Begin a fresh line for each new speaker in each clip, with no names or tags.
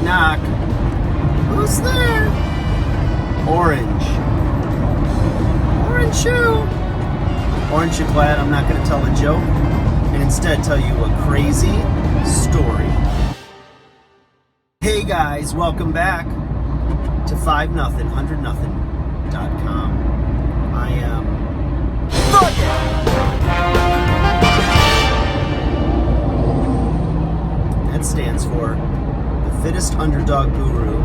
knock. Who's there? Orange. Orange shoe. Orange, you're glad I'm not going to tell a joke and instead tell you a crazy story. Hey guys, welcome back to 5-0-100-0.com. I am that stands for the fittest underdog guru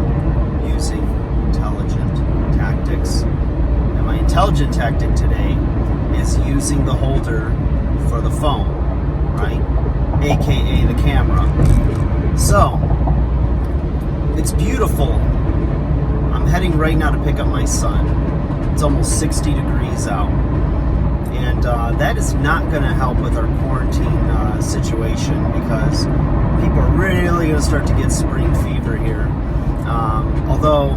using intelligent tactics. And my intelligent tactic today is using the holder for the phone, right? AKA the camera. So, it's beautiful. I'm heading right now to pick up my son. It's almost 60 degrees out. And that is not going to help with our quarantine situation because people are really going to start to get spring fever here. Although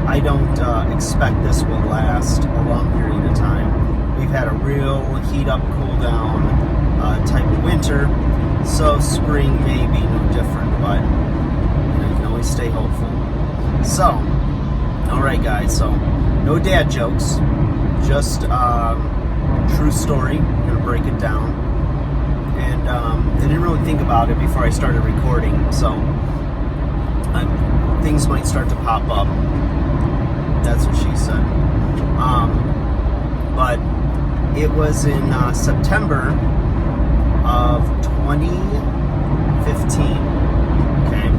I don't expect this will last a long period of time. We've had a real heat up, cool down type of winter, so spring may be no different, but you can always stay hopeful. So, alright guys, so no dad jokes, just true story. I'm going to break it down. And I didn't really think about it before I started recording, so things might start to pop up. That's what she said. But it was in September of 2015, okay?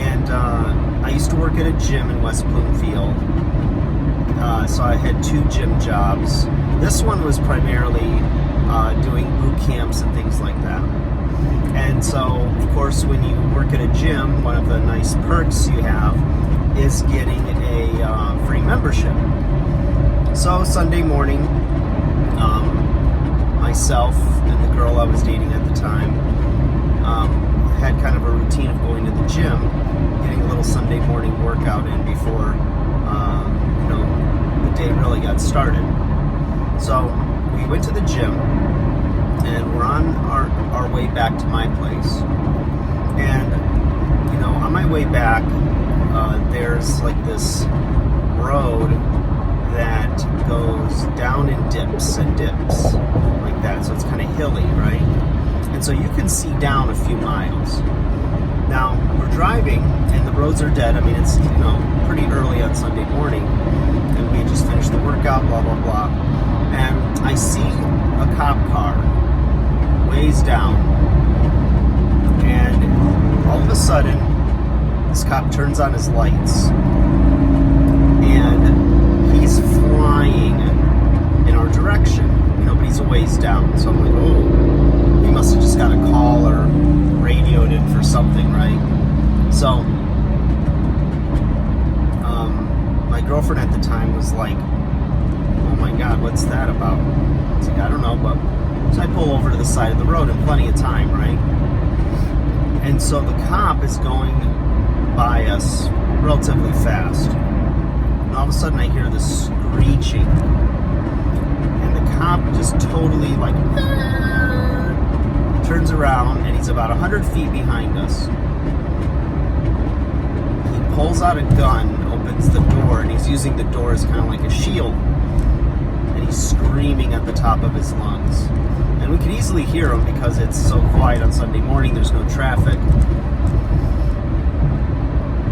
And I used to work at a gym in West Bloomfield. So I had 2 gym jobs. This one was primarily doing boot camps and things like that. And so, of course, when you work at a gym, one of the nice perks you have is getting a free membership. So Sunday morning, myself and the girl I was dating at the time had kind of a routine of going to the gym, getting a little Sunday morning workout in before the day really got started. So we went to the gym and we're on our way back to my place. And on my way back, there's like this road that goes down in dips and dips like that, so it's kind of hilly, right? And so you can see down a few miles. Now we're driving and the roads are dead. I mean, it's pretty early on Sunday morning and we just finished the workout, blah blah blah, and I see a cop car ways down, and all of a sudden this cop turns on his lights and he's flying in our direction, but he's a ways down. So I'm like, oh, he must have just got a call or radioed in for something, right? So my girlfriend at the time was like, oh my God, what's that about? I was like, I don't know, but so I pull over to the side of the road in plenty of time, right? And so the cop is going by us relatively fast. And all of a sudden I hear this screeching. And the cop just totally turns around and he's about 100 feet behind us. He pulls out a gun, opens the door, and he's using the door as kind of like a shield. And he's screaming at the top of his lungs. And we can easily hear him because it's so quiet on Sunday morning, there's no traffic.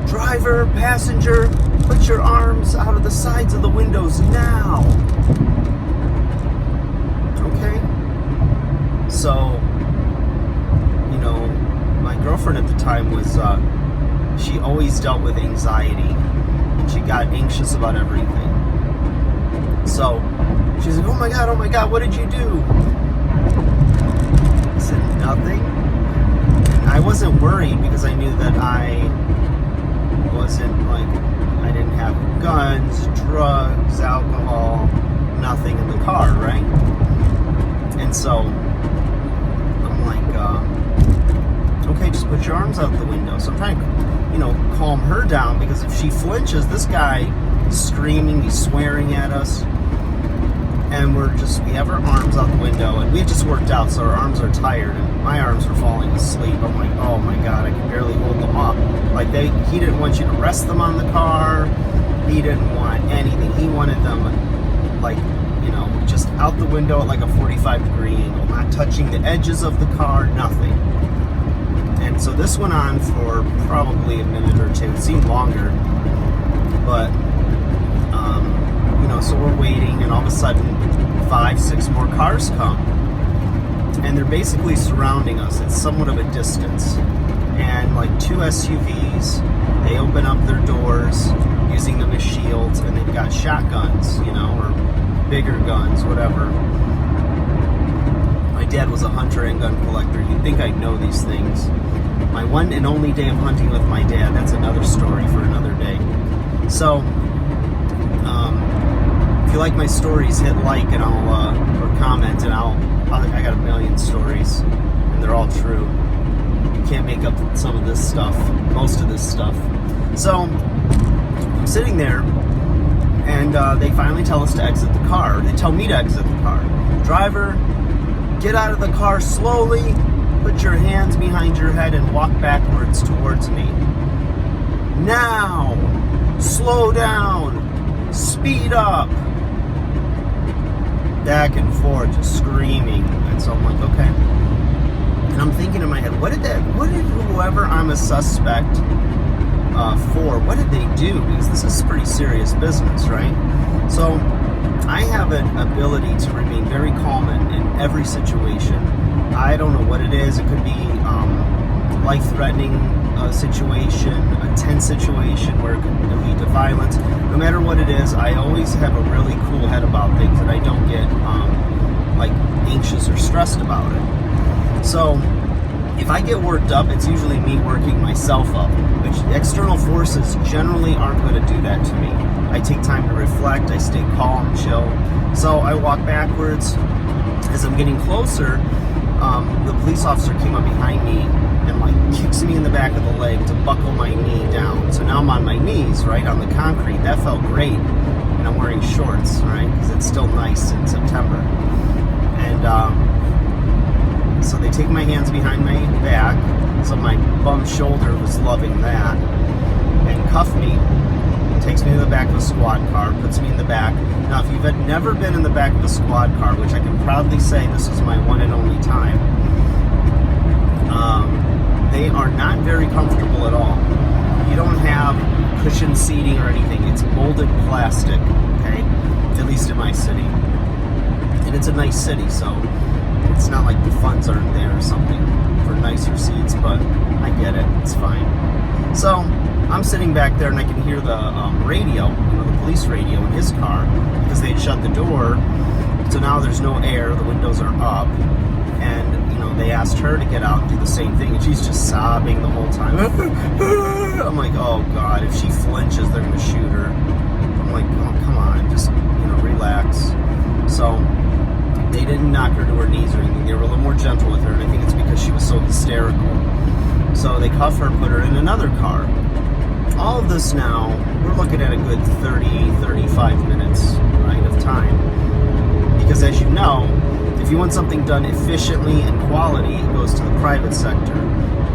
Driver, passenger, put your arms out of the sides of the windows now. Okay? So, my girlfriend at the time was, she always dealt with anxiety. She got anxious about everything. So, she's like, oh my God, what did you do? I said, nothing. And I wasn't worried because I knew that I didn't have guns, drugs, alcohol, nothing in the car, right? And so I'm like, okay, just put your arms out the window. So I'm trying to, calm her down because if she flinches, this guy is screaming, he's swearing at us. And we have our arms out the window, and we had just worked out, so our arms are tired, and my arms were falling asleep. I'm like, oh my God, I can barely hold them up. Like he didn't want you to rest them on the car. He didn't want anything. He wanted them like, you know, just out the window at like a 45-degree angle, not touching the edges of the car, nothing. And so this went on for probably a minute or two. It seemed longer, but you know, so we're waiting, and all of a sudden 5-6 more cars come, and they're basically surrounding us at somewhat of a distance. And like 2 SUVs, they open up their doors using them as shields, and they've got shotguns, you know, or bigger guns, whatever. My dad was a hunter and gun collector. You'd think I'd know these things. My one and only day of hunting with my dad, that's another story for another day. So, if you like my stories, hit like, and I'll or comment, and I got a million stories, and they're all true. You can't make up some of this stuff, most of this stuff. So, I'm sitting there, and they finally tell us to exit the car. They tell me to exit the car. Driver, get out of the car slowly, put your hands behind your head, and walk backwards towards me. Now, slow down, speed up. Back and forth, just screaming. And so I'm like, okay. And I'm thinking in my head, what did whoever I'm a suspect for, what did they do? Because this is pretty serious business, right? So I have an ability to remain very calm in every situation. I don't know what it is. It could be life-threatening situation, a tense situation where it could lead to violence. No matter what it is, I always have a really cool head about things, and I don't get like anxious or stressed about it. So if I get worked up, it's usually me working myself up, which external forces generally aren't going to do that to me. I take time to reflect, I stay calm, chill. So I walk backwards. As I'm getting closer, the police officer came up behind me and like kicks me in the back of the leg to buckle my knee down. So now I'm on my knees, right, on the concrete. That felt great. And I'm wearing shorts, right, because it's still nice in September. And so they take my hands behind my back, so my bum shoulder was loving that, and cuff me, takes me to the back of a squad car, puts me in the back. Now, if you've never been in the back of a squad car, which I can proudly say this is my one and only time, they are not very comfortable at all. You don't have cushioned seating or anything. It's molded plastic, okay? At least in my city. And it's a nice city, so it's not like the funds aren't there or something for nicer seats, but I get it. It's fine. So I'm sitting back there, and I can hear the radio, the police radio in his car, because they had shut the door. So now there's no air. The windows are up, and they asked her to get out and do the same thing, and she's just sobbing the whole time. I'm like, oh God, if she flinches, they're gonna shoot her. I'm like, oh, come on, just relax. So they didn't knock her to her knees or anything. They were a little more gentle with her, and I think it's because she was so hysterical. So they cuff her, put her in another car. All of this now, we're looking at a good 30-35 minutes, right, of time. Because as you know, if you want something done efficiently and quality, it goes to the private sector.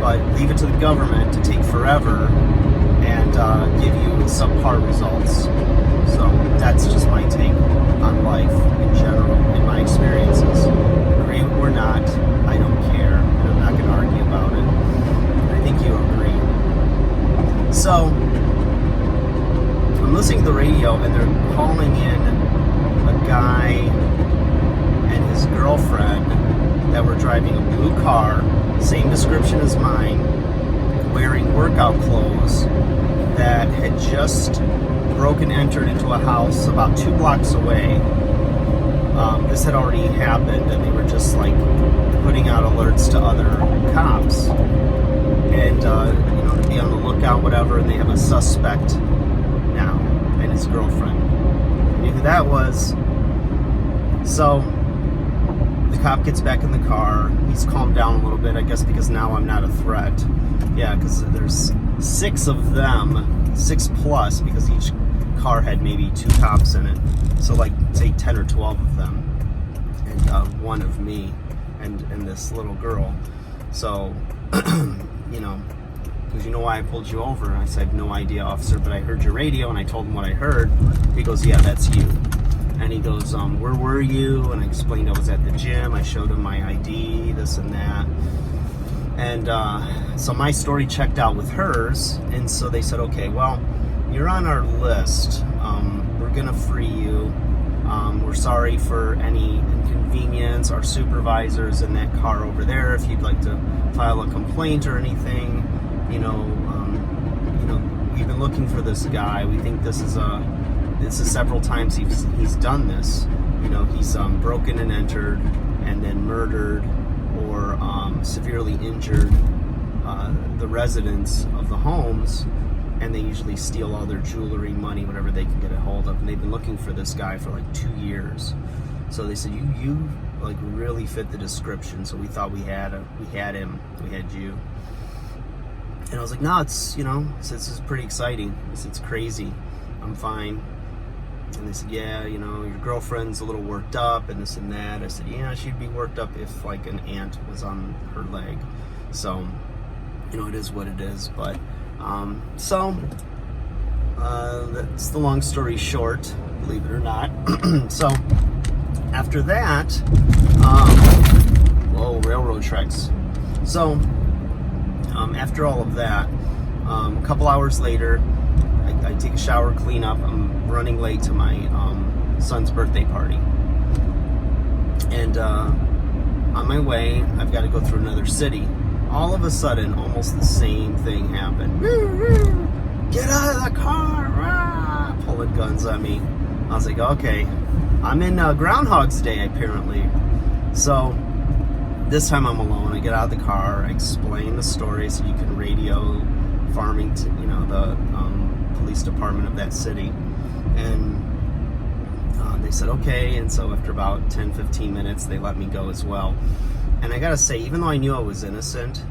But leave it to the government to take forever and give you subpar results. So that's just my take on life in general, in my experiences. Agree or not, I don't care, and I'm not going to argue about it. I think you agree. So I'm listening to the radio, and they're calling in a guy and his girlfriend that were driving a blue car, same description as mine, wearing workout clothes, that had just entered into a house about 2 blocks away. This had already happened, and they were just like putting out alerts to other cops, and to be on the lookout, whatever. And they have a suspect now, and his girlfriend. I knew who that was. So the cop gets back in the car. He's calmed down a little bit, I guess, because now I'm not a threat. Yeah, because there's 6 of them, 6 plus, because each car had maybe 2 cops in it. So like, say 10 or 12 of them, and one of me, and this little girl. So, goes, you know why I pulled you over? And I said, I have no idea, officer, but I heard your radio, and I told him what I heard. He goes, yeah, that's you. And he goes, where were you? And I explained I was at the gym. I showed him my ID, this and that. And so my story checked out with hers. And so they said, okay, well, you're on our list. We're going to free you. We're sorry for any inconvenience. Our supervisor's in that car over there. If you'd like to file a complaint or anything, we've been looking for this guy. We think this is several times he's done this. He's broken and entered, and then murdered or severely injured the residents of the homes. And they usually steal all their jewelry, money, whatever they can get a hold of. And they've been looking for this guy for like 2 years. So they said, you like really fit the description. So we thought we had him, we had you. And I was like, no, it's, this is pretty exciting. It's crazy. I'm fine. And they said, yeah, your girlfriend's a little worked up and this and that. I said, yeah, she'd be worked up if like an ant was on her leg. So, it is what it is. But that's the long story short, believe it or not. So after that, railroad tracks. So after all of that, a couple hours later, I take a shower, clean up. I'm running late to my son's birthday party. And on my way, I've got to go through another city. All of a sudden, almost the same thing happened. Get out of the car! Rah! Pulling guns at me. I was like, okay, I'm in Groundhog's Day, apparently. So this time I'm alone. I get out of the car. I explain the story so you can radio Farmington, the police department of that city. And they said, okay. And so after about 10-15 minutes, they let me go as well. And I gotta say, even though I knew I was innocent,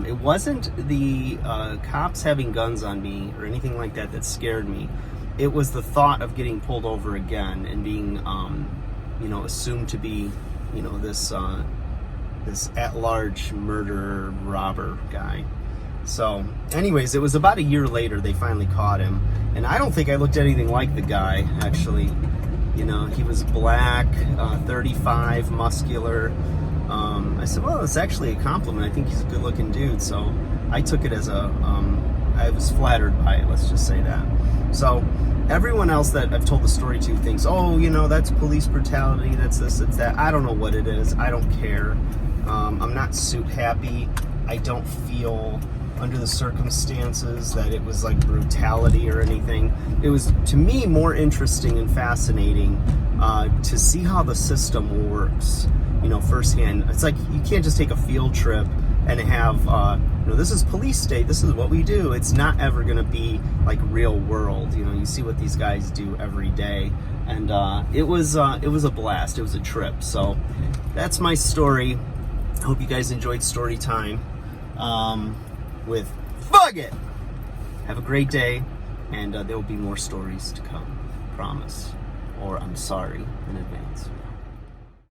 it wasn't the cops having guns on me or anything like that scared me. It was the thought of getting pulled over again and being, assumed to be, this at-large murderer, robber guy. So, anyways, it was about a year later they finally caught him. And I don't think I looked anything like the guy, actually. He was black, 35, muscular. I said, well, it's actually a compliment. I think he's a good-looking dude. So I took it as I was flattered by it, let's just say that. So everyone else that I've told the story to thinks, oh, that's police brutality, that's this, that's that. I don't know what it is. I don't care. I'm not suit happy. I don't feel under the circumstances that it was like brutality or anything. It was, to me, more interesting and fascinating to see how the system works, firsthand. It's like you can't just take a field trip and have, this is police state, this is what we do. It's not ever going to be like real world. You see what these guys do every day. And it was a blast. It was a trip. So that's my story. I hope you guys enjoyed story time with Fuck It. Have a great day, and there will be more stories to come. Promise. Or I'm sorry in advance.